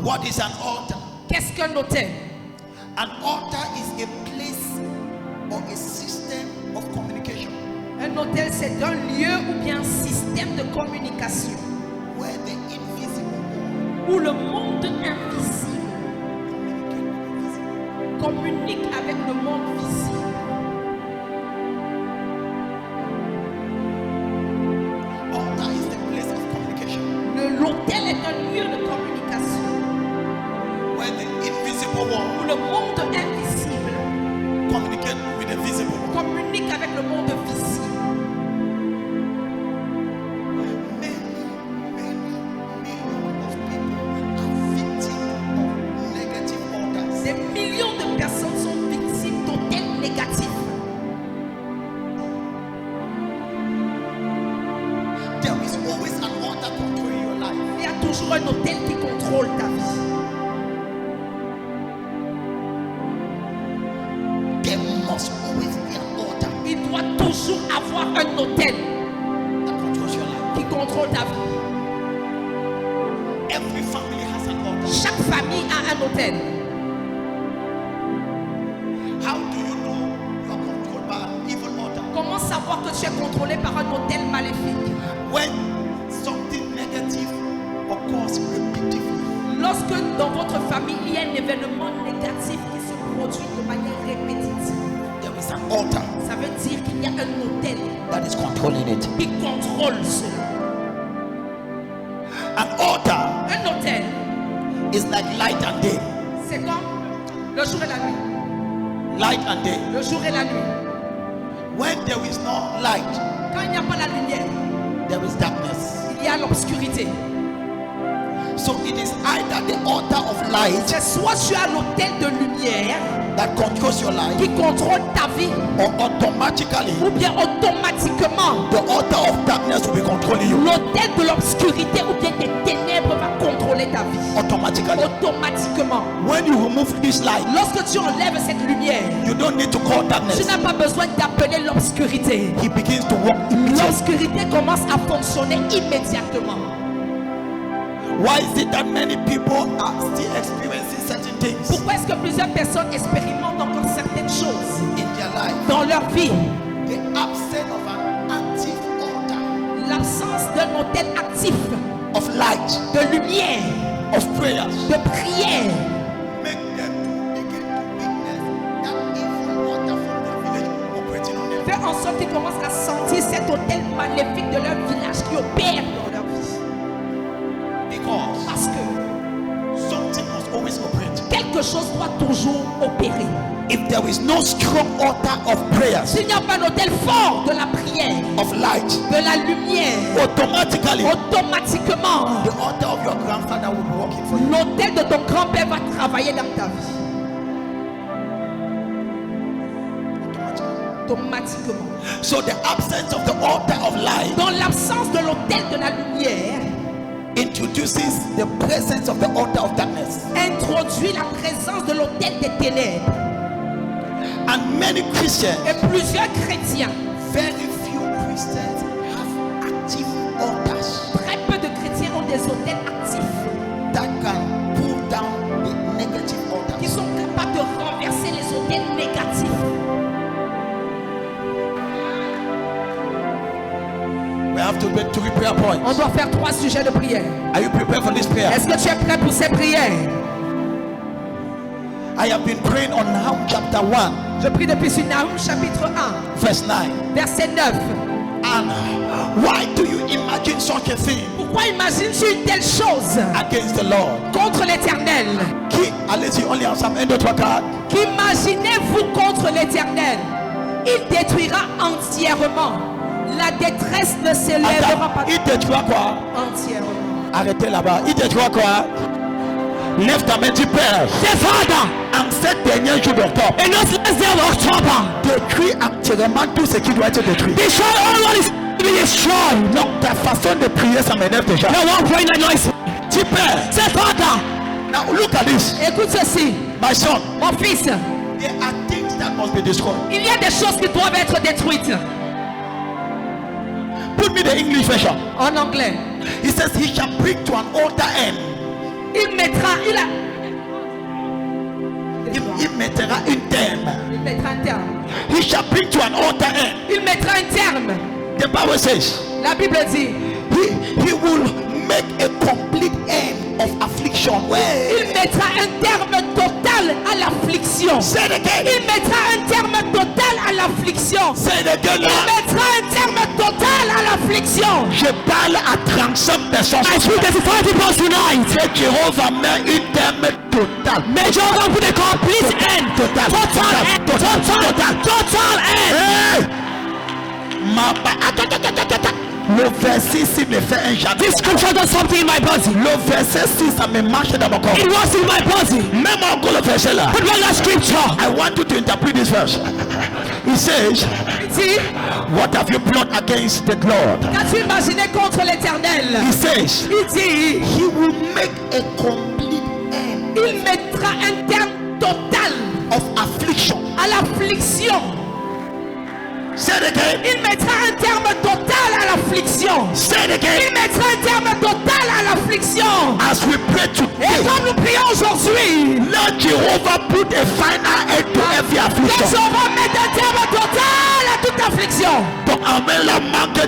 What is an altar? Qu'est-ce qu'un autel? An altar is a place or a system of communication Un autel, c'est un lieu ou bien un système de communication where the invisible world où le monde invisible communique avec le monde visible. altar is the place of communication L'autel est un lieu de communication where the invisible world où le monde invisible communicate with the visible world. communique avec le monde visible. Many millions of people are victims of negative altars. Des millions de personnes sont victimes d'autels négatifs. There is always an altar controlling your life. Il y a toujours un autel qui contrôle ta vie. There must always be an altar Il doit toujours avoir un autel that controls your life. qui contrôle ta vie. Every family has an altar. Chaque famille a un autel. How do you know you are controlled by an evil altar? Comment savoir que tu es contrôlé par un autel maléfique? When something negative occurs repeatedly, Lorsque dans votre famille, il y a un événement négatif qui se produit de manière répétitive, there is an altar ça veut dire qu'il y a un autel that is controlling it. qui contrôle cela. An altar Un autel, is like light and day. c'est comme le jour et la nuit. Light and day. Le jour et la nuit. When there is no light, Quand il n'y a pas la lumière, there is darkness. il y a l'obscurité. So it is either the altar of light C'est soit tu as l'autel de lumière that controls your life, qui contrôle ta vie, or automatically ou bien automatiquement the altar of darkness will be controlling you. l'autel de l'obscurité ou bien des ténèbres va contrôler ta vie. Automatically. Automatiquement. When you remove this light, Lorsque tu enlèves cette lumière, you don't need to call tu darkness. n'as pas besoin d'appeler l'obscurité. He begins to work immediately. L'obscurité commence à fonctionner immédiatement. Why is it that many people are still experiencing certain things Pourquoi est-ce que plusieurs personnes expérimentent encore certaines choses in their life? dans leur vie? The absence of an active altar L'absence d'un autel actif, of light, de lumière, of prayers, de prière, make them to begin to witness that evil altar from their village operating on them. fait en sorte qu'ils commencent à sentir cet autel maléfique de leur village qui opère dans leur vie. Because Parce que something must always operate. quelque chose doit toujours opérer. If there is no strong altar of prayers, S'il n'y a pas d'autel fort de la prière, of light, de la lumière, automatically automatiquement, the altar of your grandfather will be working for you. l'autel de ton grand-père va travailler dans ta vie. Automatiquement. So the absence of the altar of light Dans l'absence de l'autel de la lumière, introduces the presence of the altar of darkness. introduit la présence de l'autel des ténèbres. And many Christians, Et plusieurs chrétiens, very few Christians have active altars très peu de chrétiens ont des autels actifs that can pull down the negative qui altars. sont capables de renverser les autels négatifs. We have to make 3 prayer On points. doit faire 3 sujets de prière. Are you prepared for this prayer? Est-ce que tu es prêt pour ces prières? I have been praying on Nahum chapter 1, Je prie depuis sur Nahum chapitre 1, verse 9. verset 9. And why do you imagine such a thing Pourquoi imagines-tu une telle chose against the Lord? contre l'Éternel? Qui, allez-y, on lit ensemble, 1, 2, 3, 4. Qu'imaginez-vous contre l'Éternel? Il détruira entièrement. La détresse ne s'élèvera pas Attends, il détruira quoi? entièrement. Arrêtez là-bas. Il détruira quoi? Lève ta main, dis Père. En cette dernière jour d'octobre, détruis entièrement tout ce qui doit être détruit. Donc ta façon de prier, ça m'énerve déjà. Dis Père. Now look at this. Écoute ceci, My son, mon fils. there are things that must be destroyed. Il y a des choses qui doivent être détruites. Put me the English version. En anglais, He says he shall bring to an altar end Il mettra un terme. Il mettra un terme. He shall bring to an utter end. Il mettra un terme. The Bible says, La Bible dit, he will make a complete end of affliction. il mettra un terme total à l'affliction. Say it again. Il mettra un terme total à l'affliction. Say it again. Il mettra un terme total à l'affliction. Je parle à 35 personnes. I speak to 45 people tonight. Que Jéhovah met un terme total. Mais Jéhovah put a complete end. Total. Total end. Hey! Le verset 6 me fait un jardin. This scripture does something in my body. Le verset 6, ça me marche dans mon corps. It was in my body. Même encore le verset là. Put one last scripture. I want you to interpret this verse. He says, See, what have you plotted against the Lord? qu'as-tu imaginé contre l'Éternel? He says, Il dit, he will make a complete end il mettra un terme total of affliction. à l'affliction. Say it again. Il mettra un terme total à l'affliction. Say it again. Il mettra un terme total à l'affliction. As we pray Et today, comme nous prions aujourd'hui, Lord Jehovah put a final end to every que affliction. Jéhovah va mettre un terme total à toute affliction. Donc, amen la manque de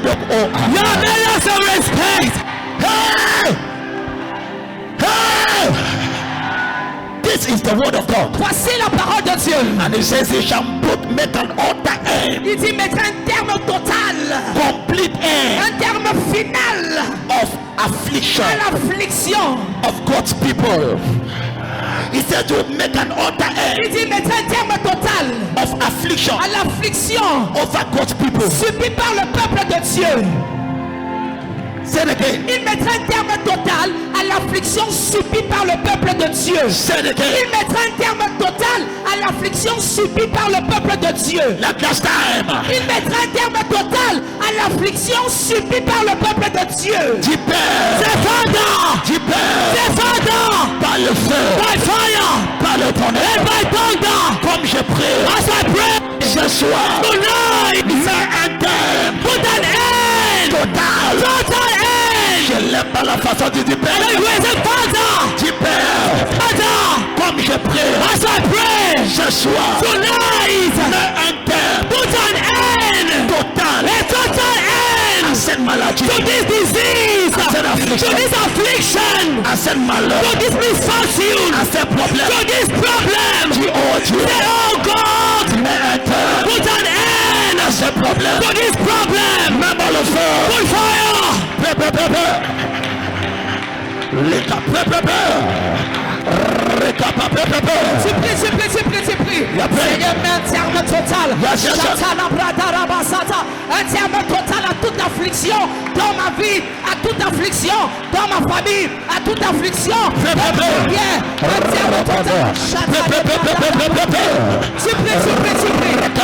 Y'a some respect. Hey! Hey! This is the word of God. Voici la parole de Dieu. And it says he shall make an utter end, Il dit mettre un terme total, complete end un terme final of affliction à l'affliction. of God's people. He said to make an utter end Il dit mettre un terme total of affliction à l'affliction over God's people. subie par le peuple de Dieu. Say it again. Il mettra un terme total à l'affliction subie par le peuple de Dieu. Say it Il again. mettra un terme total à l'affliction subie par le peuple de Dieu. Like last time. Il mettra un terme total à l'affliction subie par le peuple de Dieu. Deeper. Défendant, Deeper. défendant, Par le feu. by fire, Par le and tonnerre. by thunder. Comme je prie. As I pray Ce soir. tonight, Mets un terme. put an end, Total. total end. Je l'aime par la façon du And Deeper. I raise a father, Deeper. father, Comme je prie. as I pray Ce soir. tonight, Mets un terme. put an end, Total. a total À end cette maladie. to this disease, À cette to affliction. this affliction, À cette malheur. to this misfortune, À ces problèmes. to this problem. Dis oh Dieu. Say, oh God, Mets un terme. put an end À ces problèmes. to this problem. Mets dans le feu. Put fire. Les cap. Tu pries. Ya prie. Seigneur, mets un terme total. Yes, yes, yes. Shatana brada rabasata. Un terme total à toute affliction dans ma vie, à toute affliction dans ma famille, à toute affliction dans ma prière. Un terme total. Shatana brada. Tu pries.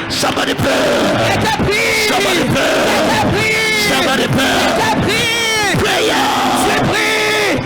Somebody pray. Et que prie. Somebody pray. Et que prie. Somebody pray. Et que prie. Prayer. Tu prie.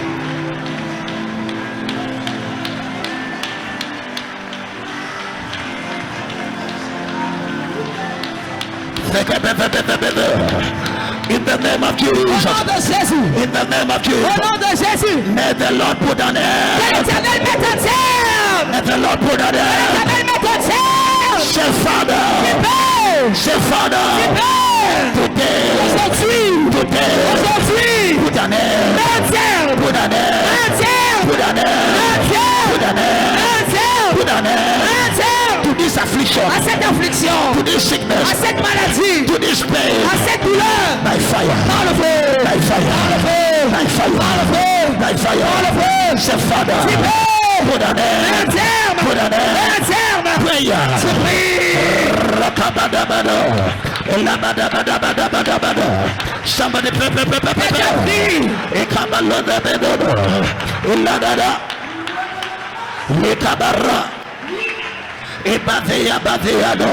In the name of Au Jesus. nom de Jésus. In the name of Au Jesus. nom de Jésus. May the Lord put an Que end. l'Éternel mette un terme. May the Lord put an end. L'Éternel mette un terme. Say Father. Père. Say Father. Père. Today. Aujourd'hui. Put an end. Un terme. Put an end. Un terme. Put an end. Un terme. Put an end. Un terme. Put an end. Un terme. To this affliction. À cette affliction. To this sickness. À cette maladie. To this pain. À cette douleur. By fire. Par le feu. By fire. Par le feu. By fire. Par le feu. By fire. Par le feu. Say Father. Père. Put an Un end. terme. Put an end. Un terme. Prayer. Tu pries. Rakabadabada. Elabadabadabadabada. Somebody pray. Et que prie. Ekabalodabedada. Eladada. Lekabara. Ebadeyabadeado.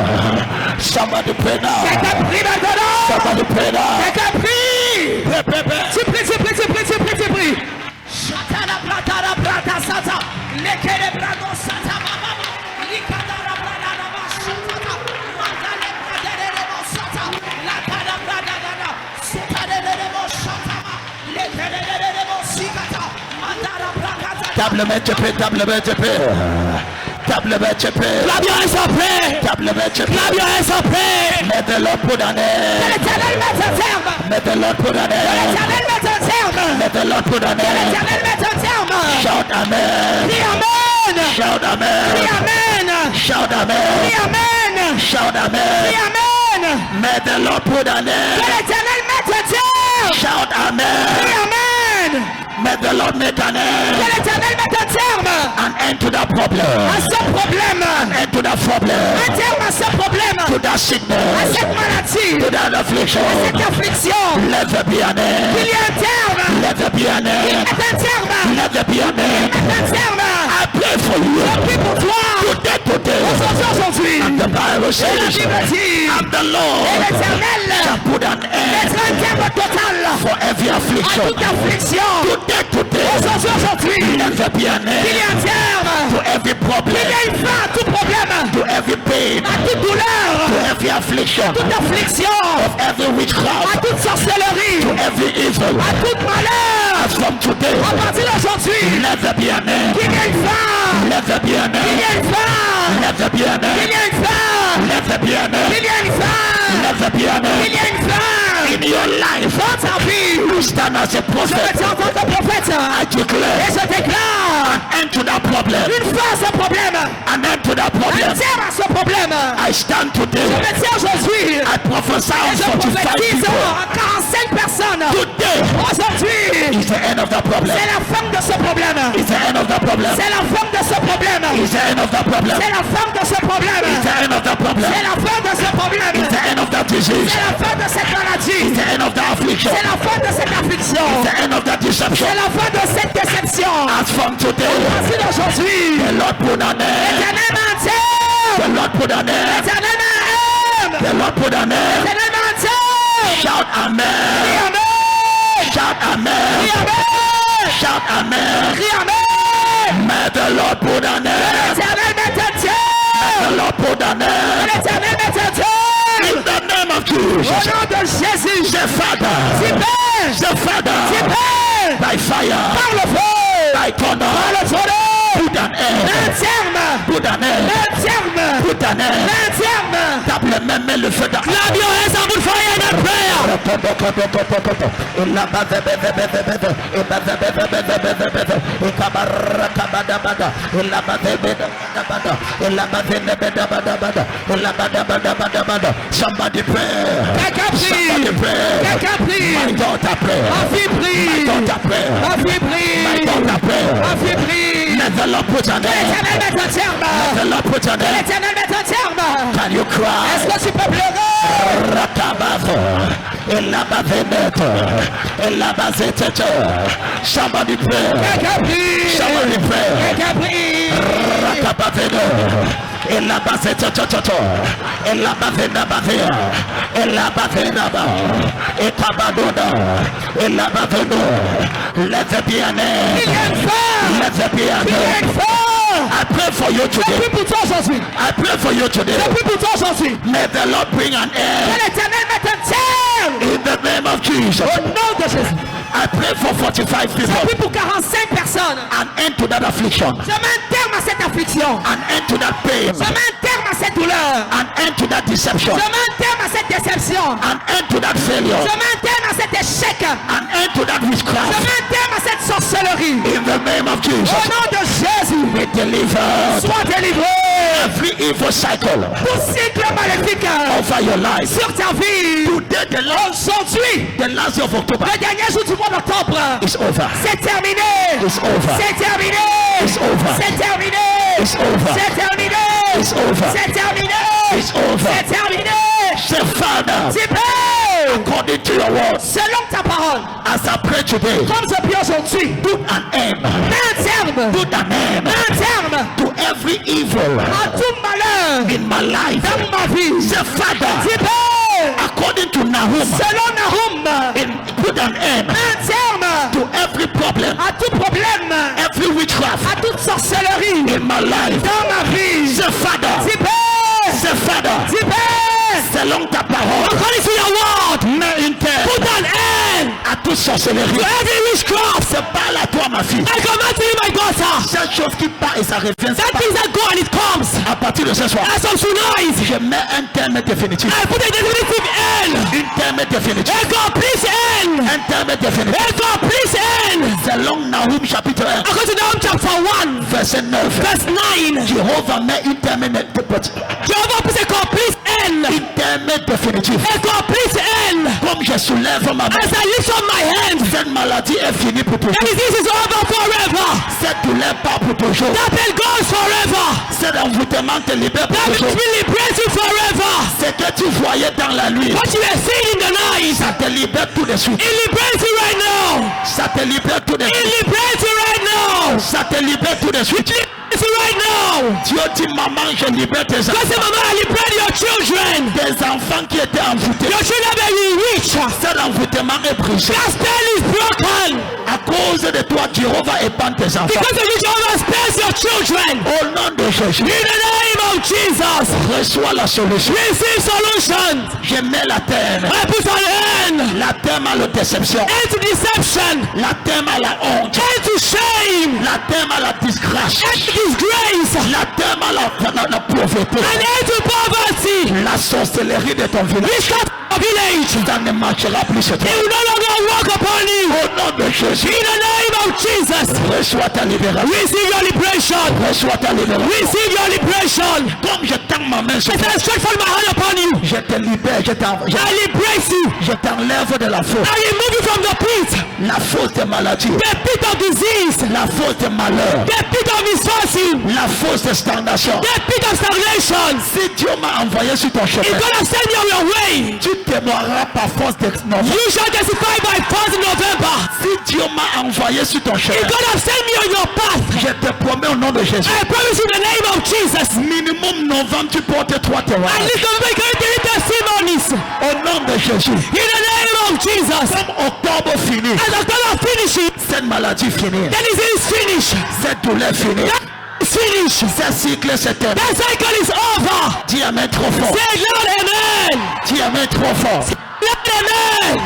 Somebody pray now. Et que prie maintenant. Somebody pray now. Et que prie. Pray. Tu pries. Shatana bratara brata sata. Lekere brado sata baba. Likadara brada baba. Table BTP, table BTP. Table BTP. Clap your hands up, pray. Table BTP. Clap your hands up, pray. May the Lord put an Que end. l'Éternel mette un terme. May the Lord put an Que end. l'Éternel mette un terme. May the Lord put an Que end. l'Éternel mette un terme. Shout amen. Dis amen. Shout Dis amen. amen. Shout Dis amen. amen. Shout Dis amen. amen. May the Lord put an Que end. l'Éternel mette un terme. Shout Dis amen. amen. May the Lord make an Que end. l'Éternel mette un terme An end to that problem. à ce problème. End to that problem. Un terme à ce problème. To that À sickness. cette maladie. To that affliction. À cette affliction. Let there be an end. Il y a un terme. Let there be an end. Mette un terme. Let there be an end. Mette un terme. I pray for you. Prie pour toi. Today. Aujourd'hui. The Bible Et la says, Bible dit. I'm the Et Lord. l'Éternel Shall put an end mettra un terme total for every à affliction. toute affliction. Today. Aujourd'hui. Let there be an Il y a end un terme. to every problem. Il y a une fin à tout problème. To every pain. À toute douleur. To every affliction. Toute affliction. Of every À witchcraft. toute sorcellerie. To every evil. À tout malheur. As from today. À partir d'aujourd'hui. Let there be an end. Il y a une fin. Let there be an Il y end. a une fin. Let there be an Il end. y a une fin. Let there be an end. Il y a une fin. Let there be an Il end. y a une fin. In your life. Dans ta vie. You stand as a Je me prophet. tiens en tant que prophète. I Et declare je déclare an end to that problem. une fin à ce problème. An end to that Un problem. terme à ce problème. I stand Je today. me tiens aujourd'hui. I prophesy Et on je 45 prophétise people. à 45 personnes. Today Aujourd'hui, is the end of the problem. c'est la fin de ce problème. It's the end of the problem. C'est la fin de ce problème. It's the end of the problem. C'est la fin de ce problème. It's the end of the problem. C'est la fin de ce problème. It's the end of that disease. C'est la fin de cette maladie. It's the end of the affliction. C'est la fin de cette affliction. It's the end of that deception. C'est la fin de cette déception. As from today, Voici d'aujourd'hui. the Lord put an end. L'éternel m'entend. The Lord put an end. L'éternel m'aime. The Lord put an end. L'éternel m'entend. Shout Crie amen. amen. Shout Crie amen. amen. Shout amen. Crie amen. May the Lord put an end. L'éternel m'entend. The Lord put an end. L'éternel m'entend. In the name of Au Jesus. nom de Jésus. The Father. Père. The Father. Père. By fire. Par le feu. By thunder. Par le tonnerre. Put an end. Un terme. Put an end. Un terme. Put an end. Un terme. Tape même le feu d'arrêt. Clap your hands and put fire in that prayer. Somebody pray. Quelqu'un prie. Somebody pray. Quelqu'un prie. My daughter pray. Ma fille My prie. daughter pray. Ma fille My prie. daughter pray. Ma fille prie. Let the Lord put an end. L'éternel met un terme. The Lord put an end. L'éternel met un terme. Can you cry? Est-ce que tu peux pleurer? Rakabazo, Elabazeneto, Elabazetete. Somebody pray. Quelqu'un prie. Somebody pray. Quelqu'un prie. Rakabazeno, Elabazetete, Elabazenabazea, Elabazenaba, Ekabadoda, Elabazeno. Let there be an end. Il y a une fin. Let there be an Il y a end. une fin. I pray for you Je today. prie pour toi aujourd'hui. I pray for you today. Je prie pour toi aujourd'hui. May the Lord bring an Que end l'éternel mette un terme. in the name of Jesus. Au nom de Jésus. I pray for 45 Je people. prie pour 45 personnes. An end to that affliction. Je mets un terme à cette affliction. An end to that pain. Je mets un terme à cette douleur. An end to that deception. Je mets un terme à cette déception. An end to that failure. Je mets un terme à cet échec. An end to that Je witchcraft. mets un terme à cette sorcellerie. In the name of Au Jesus. nom de Jésus. Be delivered. Sois délivré. Every evil cycle Tout cycle maléfique over your life. sur ta vie. Today, Aujourd'hui, the last day of October le dernier jour du mois d'octobre. is over. C'est terminé. It's over. C'est terminé. It's over. C'est terminé. It's over. C'est terminé. It's over. C'est terminé. It's over. C'est terminé. Say, Father, Tu peux, according to your word, selon ta parole, as I pray today, comme je prie aujourd'hui, put an end. mets un terme. Put an end Mets un terme to every evil à tout malheur in my life. dans ma vie. Say, Father, Tu peux, according to Nahum, selon Nahum, put an end mets un terme to every problem, à tout problème, every witchcraft à toute sorcellerie in my life. dans ma vie. Say, Father, Tu peux, say, Father, tu peux, selon ta parole, according to your word, mets une terre put an end à tout toute sorcellerie. To every witchcraft. C'est parle à toi, ma fille. I command you, my daughter. Cette chose qui part et ça revient. That things that go and it comes. À partir de ce soir, As of tonight, je mets un terme définitif. I put a definitive end. Un terme définitif. A complete end. Un terme définitif. A complete end. Selon Nahum chapitre 1, According to Nahum chapter 1, verset 9. verse 9. Jéhovah met un terme Jehovah puts a complete end. un terme définitif. A complete end. Comme je soulève ma main, As I lift up my hand, cette maladie est finie pour toujours. the disease is over forever. Cette douleur part pour toujours. That pain goes forever. Cet envoûtement te libère pour That toujours. will liberate you forever. Ce que tu voyais dans la nuit, What you are seeing in the night, ça te libère tout de suite. it liberates you right now. Ça te libère tout de It suite. liberates you right now. Ça te libère tout de suite. It liberates you right now. Dieu dit, maman, je libère tes God enfants. said, Mama, I liberate your children. Des enfants qui étaient envoûtés. Your children may be rich. Cet envoûtement est brisé. That spell is broken. À cause de toi, Jéhovah épande tes enfants. Because of which Jehovah spares your children. Au nom de Jésus, In the name of Jesus, reçois la solution. receive solution. Je mets la terre. I put an end. La terre à la déception. End to deception. La terre à la honte. End to shame. La terre à la disgrâce. End to disgrace. La terre à la pauvreté. An end to poverty. La sorcellerie de ton village. Witchcraft of village. Ça ne marchera plus sur toi. It will no longer work upon you. Au nom de Jésus, In the name of Jesus, reçois ta libération. receive your liberation. Reçois ta libération. Receive your liberation. Comme je tends ma main sur I toi, stand straight from my hand upon you. je te libère, I liberate you. je t'enlève de la faute. I remove you from the pit. La faute de maladie. The pit of disease. La faute de malheur. The pit of misfortune. La faute de stagnation. The pit of stagnation. Si Dieu m'a envoyé sur ton If chemin, God has sent you on your way, tu témoigneras par force de you shall testify by 1st November. Si Dieu m'a envoyé sur ton chemin, If God has sent me on your path, je te promets au nom de Jésus, I promise you in the name of Jesus. minimum novembre, tu portes 3 At témoignages. least I'm making 3 testimonies. Au nom de Jésus. In the name of Jesus. Comme octobre fini, As October finishes, cette maladie finie, then it is finished. cette douleur finie, That is finished. ce cycle se termine. That cycle is over. Dis amen trop fort. Say Lord, amen. Dis amen trop fort. Lord, amen.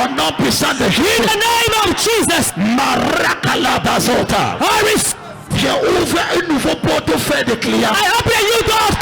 Au nom puissant de In Jésus. the name of Jesus. Marakalabazota. I receive. Je ouvre un nouveau portefeuille de clients. I open a new door of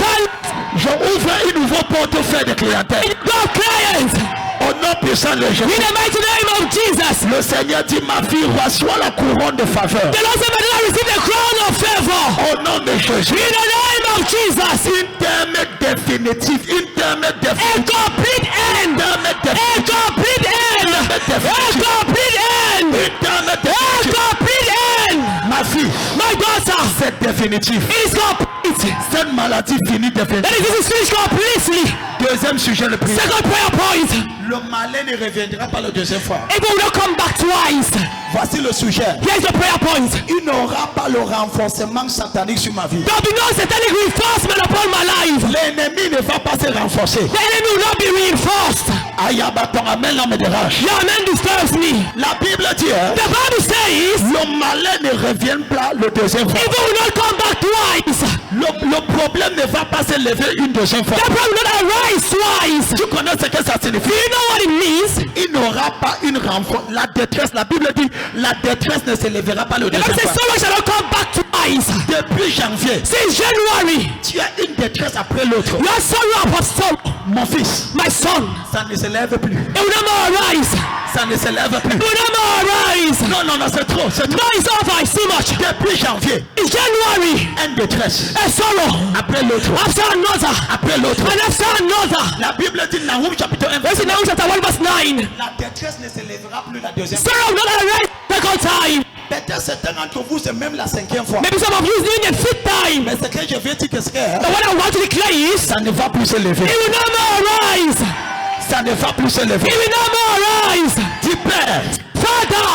Je ouvre un nouveau portefeuille de clientèle. clients. Au nom puissant de Jésus. In the mighty name of Jesus. Le Seigneur dit, ma fille, reçois la couronne de faveur. The Lord said, "May I receive the crown of favor." Au nom de Jésus. In the name of Jesus. Une terme définitive. Une terme A définitive. complete end. Terme A définitive. complete end. A complete end. Une terme A définitive. complete end. Ma fille, My daughter, c'est définitif. it is complete. Cette maladie finie That définitive. is, this is finished completely. Deuxième sujet, le prière. Second prayer point. Le malin ne reviendra pas la deuxième fois. It will not come back twice. Voici le sujet. Here's the prayer point. Il n'aura pas le renforcement satanique sur ma vie. There will be no satanic reinforcement upon my life. L'ennemi ne va pas se renforcer. The enemy will not be reinforced. Ayaba, ton amen là me dérange. Your amen disturbs me. La Bible dit, hein, The Bible says, le malin ne revient pas le deuxième fois. evil will not come back twice. Le problème ne va pas se lever une deuxième fois. The problem will not arise twice. Tu connais ce que ça signifie? Do you know what it means? Il n'aura pas une renfort. La détresse, la Bible dit, la détresse ne se lèvera pas le The deuxième Bible says fois. someone shall not come back twice. Depuis janvier, Since January, tu as une détresse après l'autre. you are sorrow upon sorrow. Mon fils, My son, ça ne se lève plus. it will not more arise. Ça ne se lève plus. It will not more arise. Non, non, non, c'est trop, c'est No, trop. it's over. It's too much. Depuis janvier, It's January. une détresse A sorrow après l'autre. after another. Après l'autre. And after another. La Bible dit, Nahum chapitre 1, Verse in Nahum chapter 1 verse 9. la détresse ne se lèvera plus la deuxième fois. Sorrow will not arise second time. Peut-être certains d'entre vous, c'est même la 5e fois. Maybe some of you is doing the fifth time. Mais ce que je veux dire, qu'est-ce que c'est? But what I want to declare is, Ça ne va plus se lever. it will not more arise. Ça ne va plus se lever. It will not more arise. Dis Père, Father,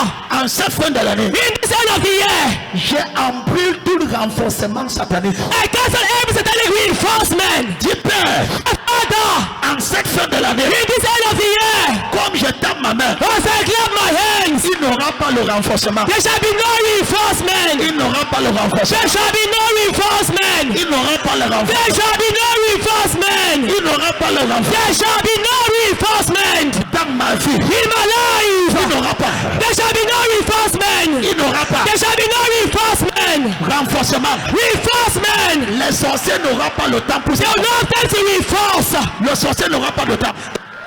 en cette fin de l'année, in this end of the year, j'ai embrouillé tout le renforcement satanique. I cancel every satanic reinforcement. Dis Père, Father, en cette fin de l'année, in this end of the year, comme je tape ma main, as I clap my hands, il n'aura pas le renforcement. there shall be no reinforcement. Il n'aura pas le renforcement. There shall be no reinforcement. Il n'aura pas le There renforcement. shall be no reinforcement. Il n'aura pas le renforcement. There shall be no reinforcement. Dans ma vie, in my life, il n'aura pas. there shall be no reinforcement. Il n'aura pas. There shall be no reinforcement. Renforcement. Reinforcement. Les sorciers n'auront pas le temps pour se There will no time to reinforce. Le sorcier n'aura pas de temps.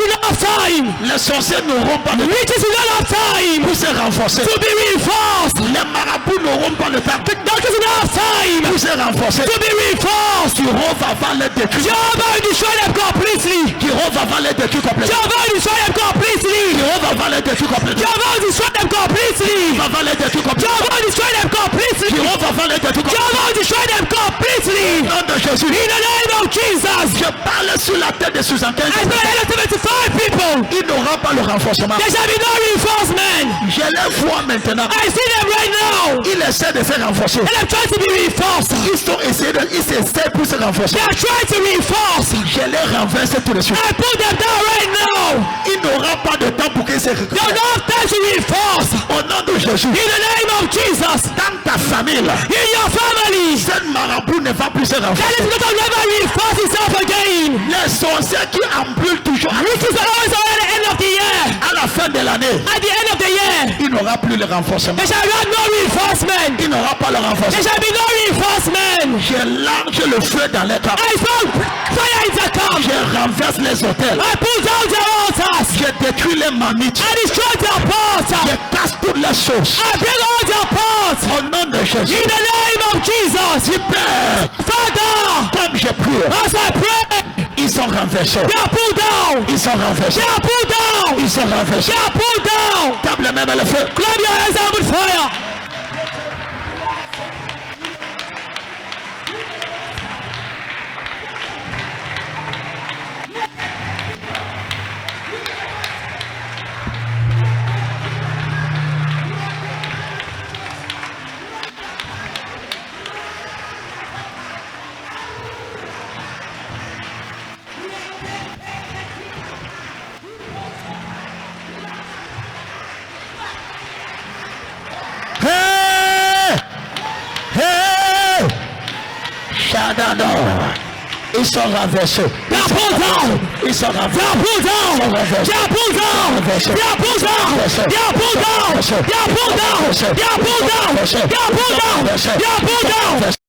You don't have time. Les sorciers n'auront pas de temps Witches will not have time pour se renforcer. to be reinforced. Les marabouts n'auront pas le temps Doctors will not have time pour se renforcer. to be reinforced. Jehovah va les détruire. Jehovah will destroy them completely. Jehovah va les détruire complètement. Jehovah will destroy them completely. Jehovah va les détruire complètement. Jehovah will destroy them completely. Jehovah va les détruire complètement. Jehovah will destroy them completely. Jehovah va les détruire complètement. Jehovah will destroy them completely. Au nom de Jésus. In the name of Jesus. Je parle sur la tête des sous-entendus. I pray that 75 people. Il n'aura pas le renforcement. There shall be no reinforcement. Je les vois maintenant. I see them right now. Ils essaient de se renforcer. And I'm trying to be reinforced. Ils essaient pour se renforcer. They are trying to reinforce. Je les renverse tout de suite. I put them down right now. Il n'aura pas de temps pour qu'ils se They don't have time to reinforce. Au nom de Jésus. In the name of Jesus. Dans ta famille, In your family. ce marabout ne va plus se That renforcer. is going to never reinforce itself again. Les sorciers qui ambulent toujours Which is always at the end of the year. à la fin de l'année, At the end of the year. il n'aura plus le renforcement. There shall be no reinforcement. Il n'aura pas le There renforcement. shall be no reinforcement. Je lance le feu dans les camps. I found fire in the camp. Je renverse les hôtels. I pull down their altars. Je détruis les mamites. I destroy their pots. Je casse toutes les choses. I bring all their pots. Au nom de Jésus. In the name of Jesus. Père, Father, comme je prie, as I pray, ils sont renversés. they are pulled down. Ils sont renversés. They are pulled down. Ils sont renversés. They are pulled down. Table même le feu. Clap your hands out with fire. Hey! Hey! Shadano. Ils sont renversés. They are pulled down. Ils sont They are renversés. pulled down. They are pulled down. They are pulled down. They are pulled down. They are pulled down. They are pulled down. They are pulled down. They are pulled down. They are pulled down.